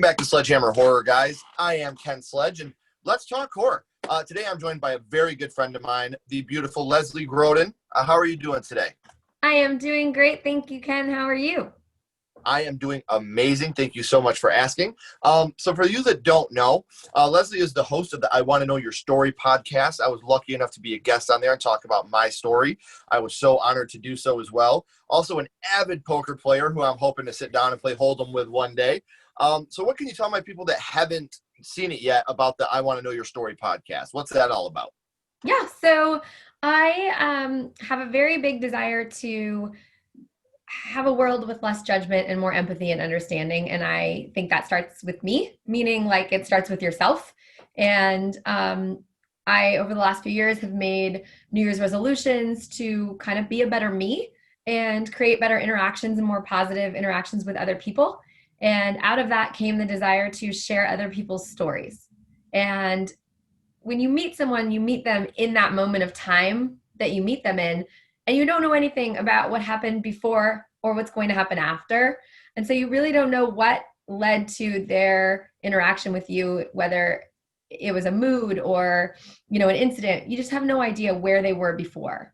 Welcome back to SledgeHammer Horror, guys. I am Ken Sledge, and let's talk horror. Today I'm joined by a very good friend of mine, the beautiful Leslie Grodin. How are you doing today? I am doing great. Thank you, Ken. How are you? I am doing amazing. Thank you so much for asking. So for you that don't know, Leslie is the host of the I Want to Know Your Story podcast. I was lucky enough to be a guest on there and talk about my story. I was so honored to do so as well. Also an avid poker player who I'm hoping to sit down and play Hold'em with one day. So what can you tell my people that haven't seen it yet about the I Want to Know Your Story podcast? What's that all about? Yeah, so I have a very big desire to have a world with less judgment and more empathy and understanding. And I think that starts with me, meaning like it starts with yourself. And I, over the last few years, have made New Year's resolutions to kind of be a better me and create better interactions and more positive interactions with other people. And out of that came the desire to share other people's stories. And when you meet someone, you meet them in that moment of time that you meet them in, and you don't know anything about what happened before or what's going to happen after. And so you really don't know what led to their interaction with you, whether it was a mood or, an incident. You just have no idea where they were before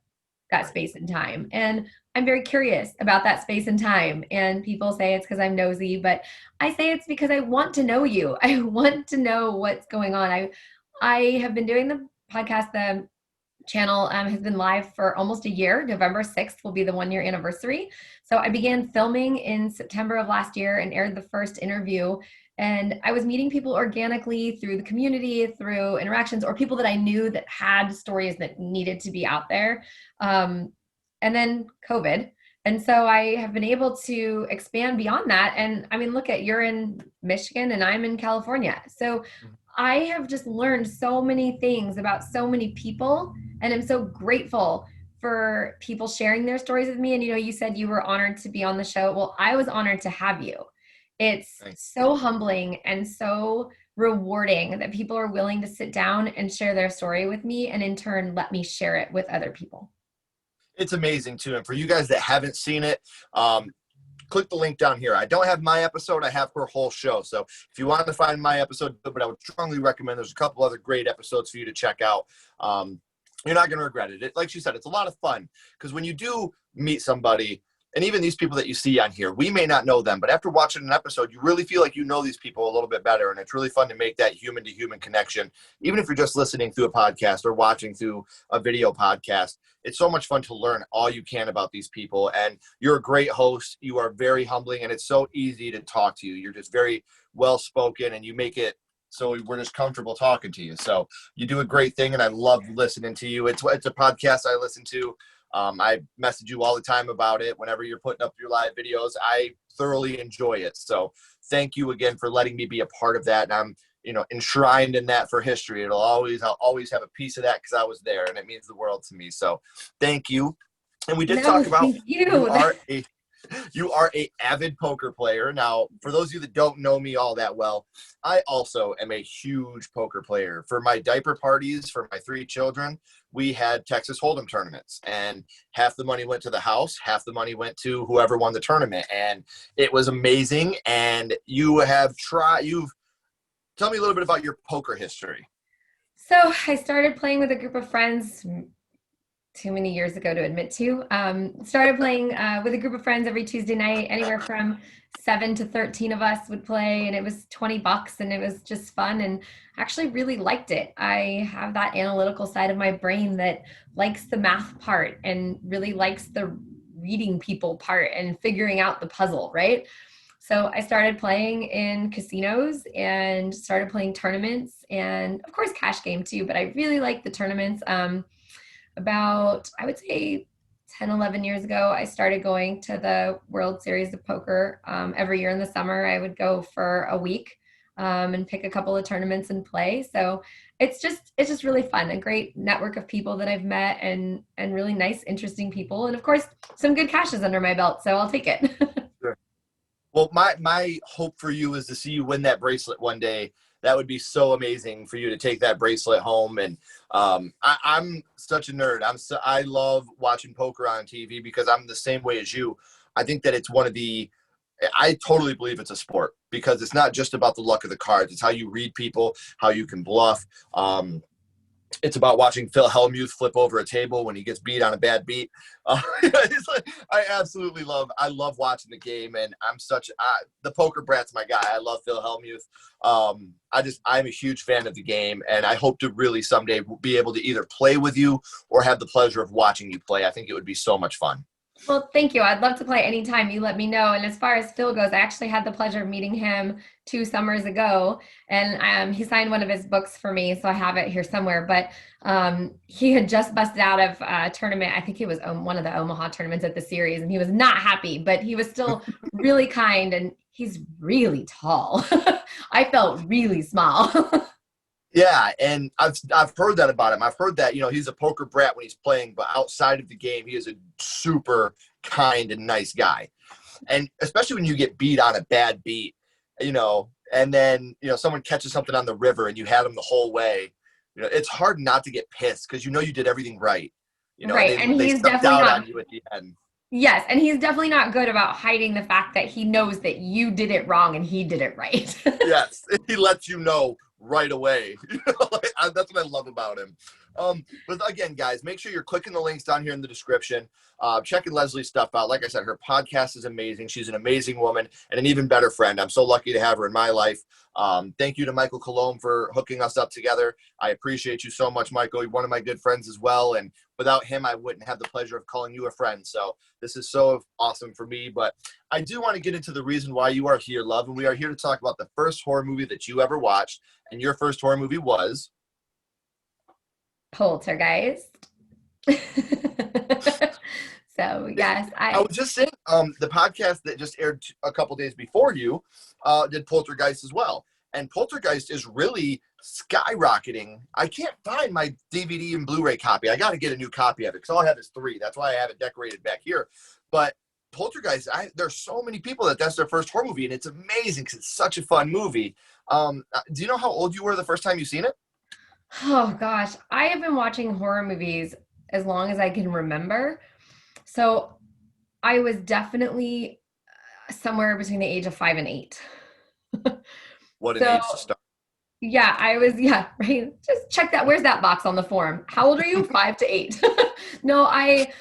that space and time. And I'm very curious about that space and time. And people say it's because I'm nosy, but I say it's because I want to know you. I want to know what's going on. I have been doing the podcast. The channel has been live for almost a year. November 6th will be the 1-year anniversary. So I began filming in September of last year and aired the first interview. And I was meeting people organically through the community, through interactions, or people that I knew that had stories that needed to be out there. And then COVID. And so I have been able to expand beyond that. And I mean, look at, you're in Michigan and I'm in California. So I have just learned so many things about so many people, and I'm so grateful for people sharing their stories with me. And you said you were honored to be on the show. Well, I was honored to have you. It's Thanks. so humbling and so rewarding that people are willing to sit down and share their story with me, and in turn let me share it with other people. It's amazing too. And for you guys that haven't seen it, click the link down here. I don't have my episode. I have her whole show. So if you want to find my episode, but I would strongly recommend there's a couple other great episodes for you to check out. You're not going to regret it. Like she said, it's a lot of fun because when you do meet somebody, and even these people that you see on here, we may not know them, but after watching an episode, you really feel like you know these people a little bit better. And it's really fun to make that human to human connection. Even if you're just listening through a podcast or watching through a video podcast, it's so much fun to learn all you can about these people. And you're a great host. You are very humbling, and it's so easy to talk to you. You're just very well spoken, and you make it so we're just comfortable talking to you. So you do a great thing, and I love listening to you. It's a podcast I listen to. I message you all the time about it. Whenever you're putting up your live videos, I thoroughly enjoy it. So thank you again for letting me be a part of that. And I'm, enshrined in that for history. I'll always have a piece of that because I was there, and it means the world to me. So thank you. And we did No, talk about thank you. you are a avid poker player. Now, for those of you that don't know me all that well, I also am a huge poker player. For my diaper parties for my 3 children, we had Texas Hold'em tournaments, and half the money went to the house, half the money went to whoever won the tournament, and it was amazing. And tell me a little bit about your poker history. So I started playing with a group of friends too many years ago to admit to. Started playing with a group of friends every Tuesday night. Anywhere from 7 to 13 of us would play, and it was $20, and it was just fun, and actually really liked it. I have that analytical side of my brain that likes the math part and really likes the reading people part and figuring out the puzzle, right? So I started playing in casinos and started playing tournaments, and of course cash game too, but I really like the tournaments. About, I would say 10, 11 years ago, I started going to the World Series of Poker. Every year in the summer, I would go for a week and pick a couple of tournaments and play. So it's just really fun. A great network of people that I've met, and really nice, interesting people. And of course, some good cash is under my belt, so I'll take it. Sure. Well, my hope for you is to see you win that bracelet one day. That would be so amazing for you to take that bracelet home. And I'm such a nerd. I love watching poker on TV because I'm the same way as you. I think that it's one of the I totally believe it's a sport because it's not just about the luck of the cards. It's how you read people, how you can bluff. It's about watching Phil Hellmuth flip over a table when he gets beat on a bad beat. It's like, I love watching the game, and the poker brat's my guy. I love Phil Hellmuth. I'm a huge fan of the game, and I hope to really someday be able to either play with you or have the pleasure of watching you play. I think it would be so much fun. Well, thank you. I'd love to play anytime you let me know. And as far as Phil goes, I actually had the pleasure of meeting him 2 summers ago, and he signed one of his books for me, so I have it here somewhere. But he had just busted out of a tournament. I think it was one of the Omaha tournaments at the series, and he was not happy, but he was still really kind, and he's really tall. I felt really small. Yeah, and I've heard that about him. I've heard that, he's a poker brat when he's playing, but outside of the game, he is a super kind and nice guy. And especially when you get beat on a bad beat, and then, someone catches something on the river and you had him the whole way, it's hard not to get pissed because you did everything right. Right, and they he's stepped definitely out not. on you at the end. Yes, and he's definitely not good about hiding the fact that he knows that you did it wrong and he did it right. Yes, he lets you know right away. That's what I love about him. But again, guys, make sure you're clicking the links down here in the description. Checking Leslie's stuff out. Like I said, her podcast is amazing. She's an amazing woman and an even better friend. I'm so lucky to have her in my life. Thank you to Michael Colomb for hooking us up together. I appreciate you so much, Michael. You're one of my good friends as well. And without him, I wouldn't have the pleasure of calling you a friend. So this is so awesome for me. But I do want to get into the reason why you are here, love. And we are here to talk about the first horror movie that you ever watched. And your first horror movie was? Poltergeist. So yes, I was just saying, the podcast that just aired a couple days before you did Poltergeist as well. And Poltergeist is really skyrocketing. I can't find my DVD and Blu-ray copy. I got to get a new copy of it because all I have is 3. That's why I have it decorated back here. But Poltergeist, there's so many people that's their first horror movie, and it's amazing because it's such a fun movie. Do you know how old you were the first time you seen it? oh gosh, I have been watching horror movies as long as I can remember. So I was definitely somewhere between the age of 5 and 8. What an So age to start. yeah, right. Just check that. Where's that box on the form? How old are you? 5 to 8. No, I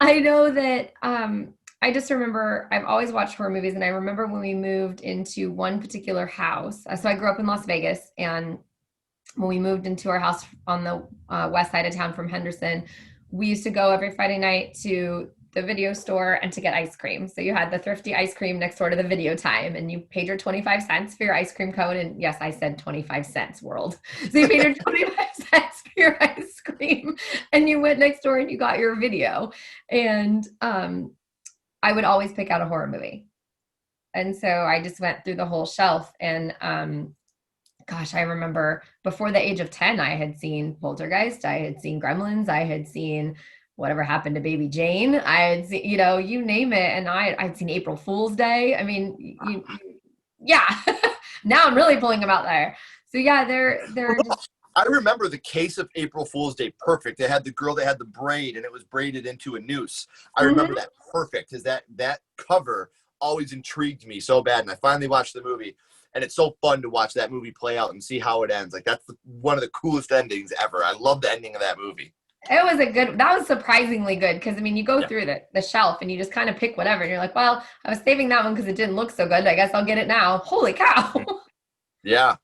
know that I just remember I've always watched horror movies, and I remember when we moved into one particular house. So I grew up in Las Vegas, and when we moved into our house on the west side of town from Henderson, we used to go every Friday night to the video store and to get ice cream. So you had the thrifty ice cream next door to the video time, and you paid your 25 cents for your ice cream cone. And yes, I said 25 cents, world. So you paid your 25 cents for your ice cream, and you went next door and you got your video. And I would always pick out a horror movie. And so I just went through the whole shelf, and gosh, I remember before the age of 10, I had seen Poltergeist, I had seen Gremlins, I had seen Whatever Happened to Baby Jane, I had seen, you name it, and I'd seen April Fool's Day. I mean, yeah. Now I'm really pulling them out there. So yeah, they're just. I remember the case of April Fool's Day perfect. They had the girl that had the braid, and it was braided into a noose. I remember that perfect because that cover always intrigued me so bad. And I finally watched the movie, and it's so fun to watch that movie play out and see how it ends. Like that's one of the coolest endings ever. I love the ending of that movie. That was surprisingly good because I mean, you go through the shelf and you just kind of pick whatever, and you're like, well, I was saving that one because it didn't look so good. I guess I'll get it now. Holy cow. Yeah.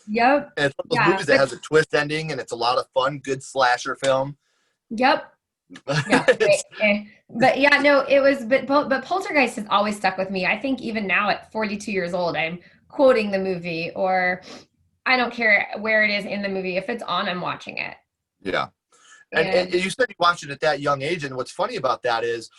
Yep. And it's one of those movies that has a twist ending, and it's a lot of fun. Good slasher film. Yep. Yeah. But yeah, no, it was, but Poltergeist has always stuck with me. I think even now at 42 years old, I'm quoting the movie, or I don't care where it is in the movie. If it's on, I'm watching it. Yeah. And you said you watched it at that young age, and what's funny about that is,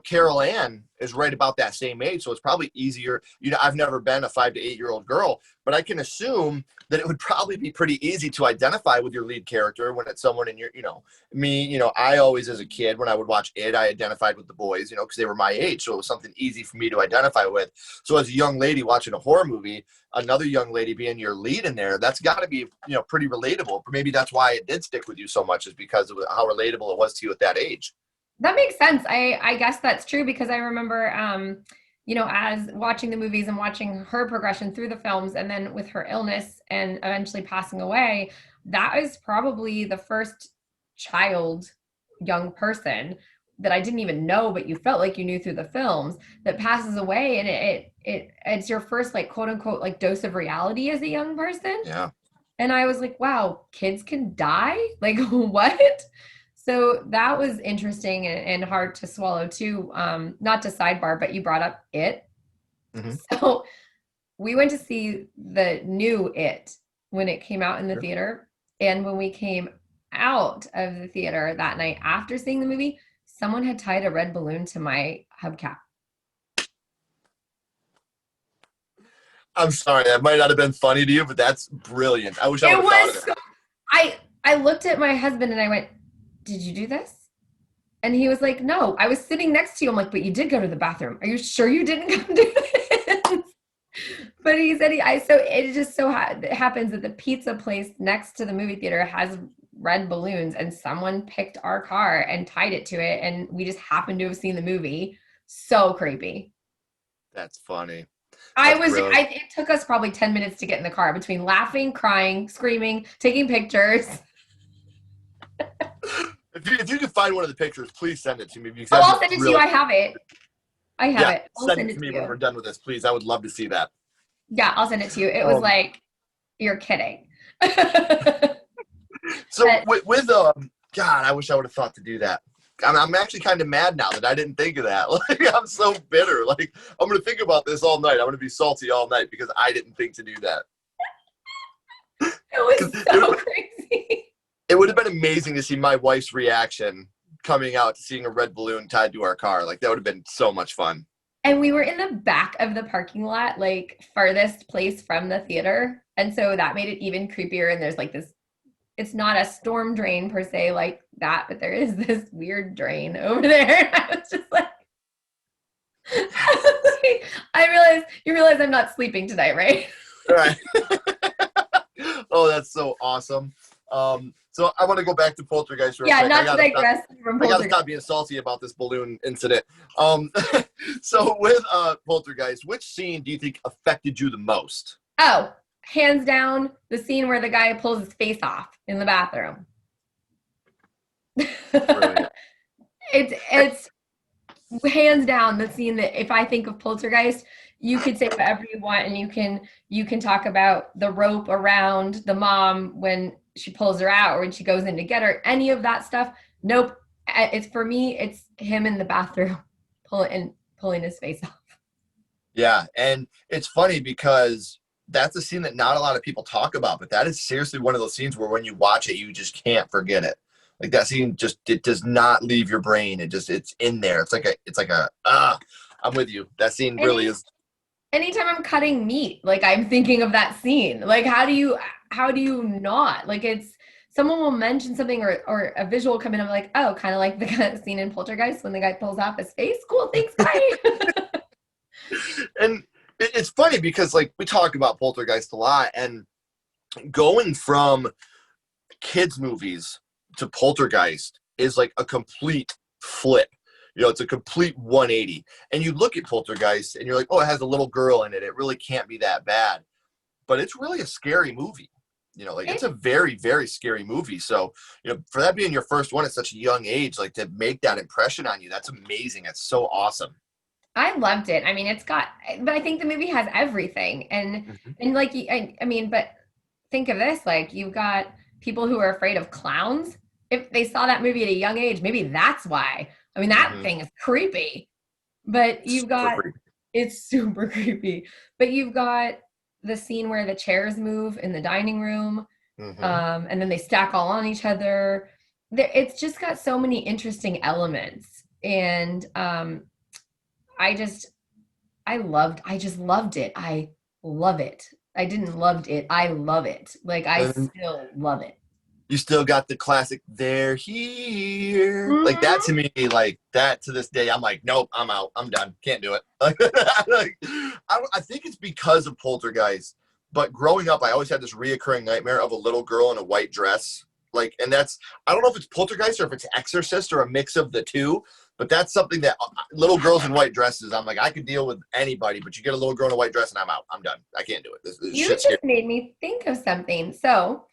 Carol Ann is right about that same age, so it's probably easier. I've never been a 5 to 8 year old girl, but I can assume that it would probably be pretty easy to identify with your lead character when it's someone in your, me, I always, as a kid, when I would watch it, I identified with the boys, because they were my age, so it was something easy for me to identify with. So as a young lady watching a horror movie, another young lady being your lead in there, that's got to be, pretty relatable. Maybe that's why it did stick with you so much, is because of how relatable it was to you at that age. That makes sense. I guess that's true because I remember, as watching the movies and watching her progression through the films, and then with her illness and eventually passing away, that is probably the first child, young person that I didn't even know, but you felt like you knew through the films, that passes away, and it's your first like quote unquote like dose of reality as a young person. Yeah. And I was like, wow, kids can die? Like, what? So that was interesting and hard to swallow too. Not to sidebar, but you brought up It. Mm-hmm. So we went to see the new It when it came out in the theater. And when we came out of the theater that night after seeing the movie, someone had tied a red balloon to my hubcap. I'm sorry, that might not have been funny to you, but that's brilliant. I wish I It would have thought was of so, that. I looked at my husband and I went, "Did you do this?" And he was like, "No, I was sitting next to you." I'm like, "But you did go to the bathroom. Are you sure you didn't come do this?" But he said, so it just so happens that the pizza place next to the movie theater has red balloons, and someone picked our car and tied it to it. And we just happened to have seen the movie. So creepy. That's funny. I That's was, brilliant. it took us probably 10 minutes to get in the car between laughing, crying, screaming, taking pictures. If you can find one of the pictures, please send it to me because Oh, that'd I'll be send it to you. I brilliant. have it. I have Yeah, it. I'll send send it it to to me when you. we're done with this, please. I would love to see that. Yeah, I'll send it to you. It was Um, like, you're kidding. so But God, I wish I would have thought to do that. I'm actually kind of mad now that I didn't think of that. Like, I'm so bitter. Like, I'm going to think about this all night. I'm going to be salty all night because I didn't think to do that. it was 'Cause so crazy. it would have been amazing to see my wife's reaction coming out to seeing a red balloon tied to our car. Like, that would have been so much fun. And we were in the back of the parking lot, like farthest place from the theater. And so that made it even creepier. And there's like this, it's not a storm drain per se like that, but there is this weird drain over there. And I was just like, you realize I'm not sleeping tonight, right? Right. Oh, that's so awesome. So I want to go back to Poltergeist for a Yeah, sec. not to digress from I gotta Poltergeist. stop being salty about this balloon incident. So with Poltergeist, which scene do you think affected you the most? Oh, hands down, the scene where the guy pulls his face off in the bathroom. Brilliant. It's hands down the scene that if I think of Poltergeist, you could say whatever you want, and you can talk about the rope around the mom when she pulls her out or when she goes in to get her, any of that stuff. Nope. It's for me, it's him in the bathroom pulling his face off. Yeah, and it's funny because that's a scene that not a lot of people talk about, but that is seriously one of those scenes where when you watch it, you just can't forget it. Like that scene it does not leave your brain. It's in there. I'm with you. That scene really is. Anytime I'm cutting meat, like I'm thinking of that scene. Like how do you not? Like it's someone will mention something or a visual come in, I'm like, oh, kind of like the scene in Poltergeist when the guy pulls off his face. Cool, thanks, bye. And it's funny because like we talk about Poltergeist a lot, and going from kids movies to Poltergeist is like a complete flip. It's a complete 180. And you look at Poltergeist and you're like, oh, it has a little girl in it. It really can't be that bad. But it's really a scary movie. Like it's a very, very scary movie. So, for that being your first one at such a young age, like to make that impression on you, that's amazing. That's so awesome. I loved it. I mean, but I think the movie has everything. And like, I mean, but think of this, like you've got people who are afraid of clowns. If they saw that movie at a young age, maybe that's why. I mean, that thing is creepy, but Super creepy. it's super creepy, but you've got the scene where the chairs move in the dining room, and then they stack all on each other. It's just got so many interesting elements. And I just loved it. I love it. I didn't loved it. I love it. Like I And still love it. you still got the classic "they're here." Like that Mhm. to me, like that to this day, I'm like, nope, I'm out. I'm done. Can't do it. Like, I think it's because of Poltergeist. But growing up, I always had this reoccurring nightmare of a little girl in a white dress. Like, and I don't know if it's Poltergeist or if it's Exorcist or a mix of the two. But that's something that little girls in white dresses, I'm like, I could deal with anybody, but you get a little girl in a white dress and I'm out. I'm done. I can't do it. This You shit's just scary. made me think of something. So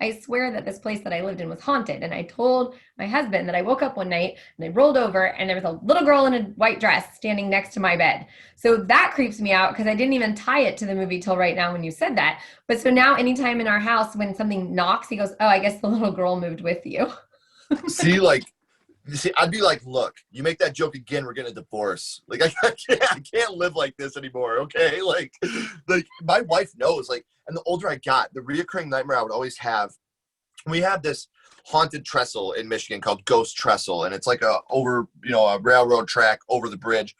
I swear that this place that I lived in was haunted. And I told my husband that I woke up one night and I rolled over and there was a little girl in a white dress standing next to my bed. So that creeps me out because I didn't even tie it to the movie till right now when you said that. But so now anytime in our house when something knocks, he goes, oh, I guess the little girl moved with you. See, I'd be like, look, you make that joke again, we're getting a divorce. Like, I can't live like this anymore, okay? Like my wife knows, like, and the older I got, the reoccurring nightmare I would always have, we have this haunted trestle in Michigan called Ghost Trestle, and it's like a railroad track over the bridge.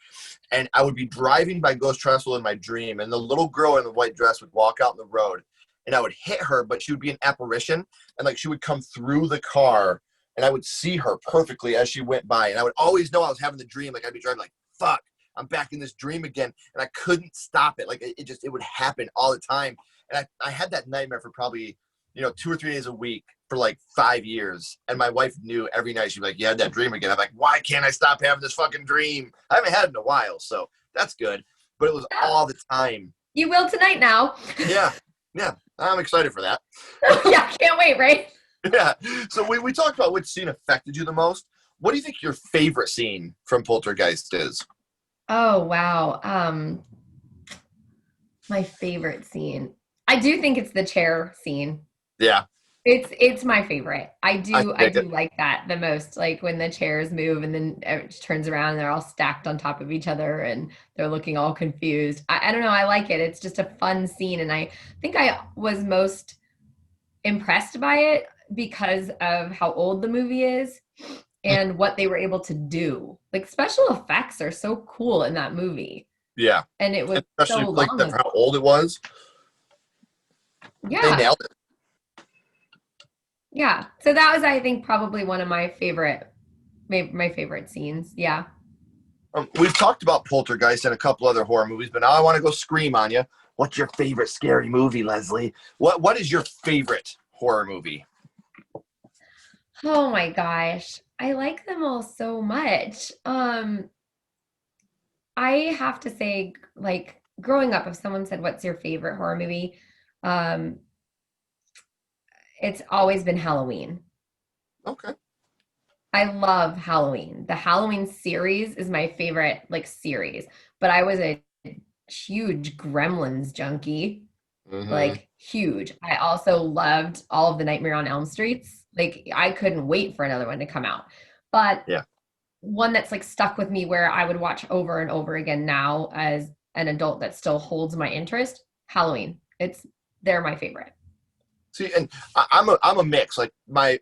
And I would be driving by Ghost Trestle in my dream, and the little girl in the white dress would walk out in the road, and I would hit her, but she would be an apparition, and like she would come through the car, and I would see her perfectly as she went by. And I would always know I was having the dream. Like I'd be driving like, fuck, I'm back in this dream again. And I couldn't stop it. Like it would happen all the time. And I had that nightmare for probably, 2 or 3 days a week for like 5 years. And my wife knew every night. She'd be like, you had that dream again. I'm like, why can't I stop having this fucking dream? I haven't had it in a while. So that's good. But it was all the time. You will tonight now. Yeah. I'm excited for that. Yeah, can't wait, right? Yeah. So we talked about which scene affected you the most. What do you think your favorite scene from Poltergeist is? Oh, wow. My favorite scene. I do think it's the chair scene. Yeah. It's my favorite. I do it. like that the most. Like when the chairs move and then it turns around and they're all stacked on top of each other and they're looking all confused. I don't know. I like it. It's just a fun scene. And I think I was most impressed by it because of how old the movie is and what they were able to do. Like special effects are so cool in that movie. Yeah. And it was especially so like long ago. how old it was. Yeah. They nailed it. Yeah. So that was, I think, probably one of my favorite scenes. Yeah. We've talked about Poltergeist and a couple other horror movies, but now I want to go scream on you. What's your favorite scary movie, Leslie? What is your favorite horror movie? Oh my gosh. I like them all so much. I have to say, like, growing up, if someone said, what's your favorite horror movie? Um, it's always been Halloween. Okay. I love Halloween. The Halloween series is my favorite, like, series. But I was a huge Gremlins junkie, like, huge. I also loved all of the Nightmare on Elm Streets. Like, I couldn't wait for another one to come out. But Yeah. one that's like stuck with me where I would watch over and over again now as an adult that still holds my interest, Halloween. They're my favorite. See, and I'm a mix. Like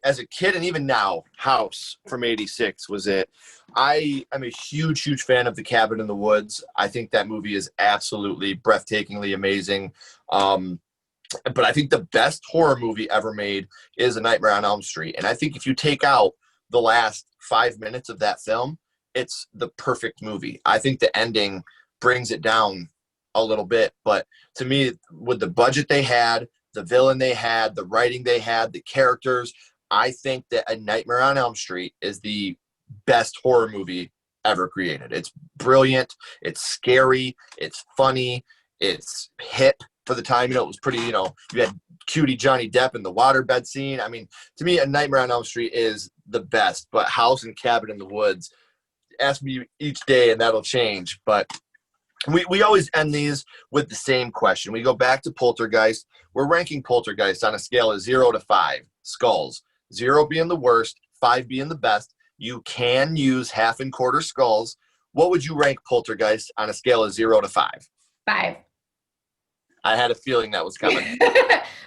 as a kid and even now, House from '86 was it. I am a huge fan of The Cabin in the Woods. I think that movie is absolutely breathtakingly amazing. But I think the best horror movie ever made is A Nightmare on Elm Street. And I think if you take out the last 5 minutes of that film, it's the perfect movie. I think the ending brings it down a little bit. But to me, with the budget they had, the villain they had, the writing they had, the characters, I think that A Nightmare on Elm Street is the best horror movie ever created. It's brilliant. It's scary. It's funny. It's hip for the time. It was pretty, you had cutie Johnny Depp in the waterbed scene. I mean, to me, A Nightmare on Elm Street is the best, but House and Cabin in the Woods, ask me each day and that'll change. But we always end these with the same question. We go back to Poltergeist. We're ranking Poltergeist on a scale of 0 to 5 skulls. 0 being the worst, 5 being the best. You can use half and quarter skulls. What would you rank Poltergeist on a scale of 0 to 5? 5. I had a feeling that was coming.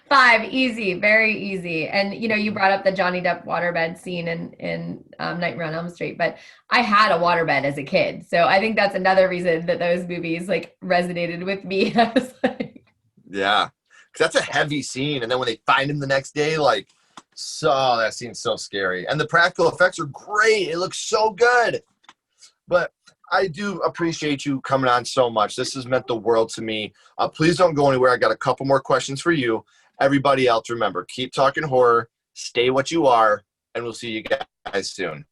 5, easy, very easy. And you brought up the Johnny Depp waterbed scene in Nightmare on Elm Street, but I had a waterbed as a kid, so I think that's another reason that those movies like resonated with me. I was like, yeah, because that's a heavy scene, and then when they find him the next day, like, so that scene's so scary, and the practical effects are great. It looks so good, but I do appreciate you coming on so much. This has meant the world to me. Please don't go anywhere. I got a couple more questions for you. Everybody else, remember, keep talking horror, stay what you are, and we'll see you guys soon.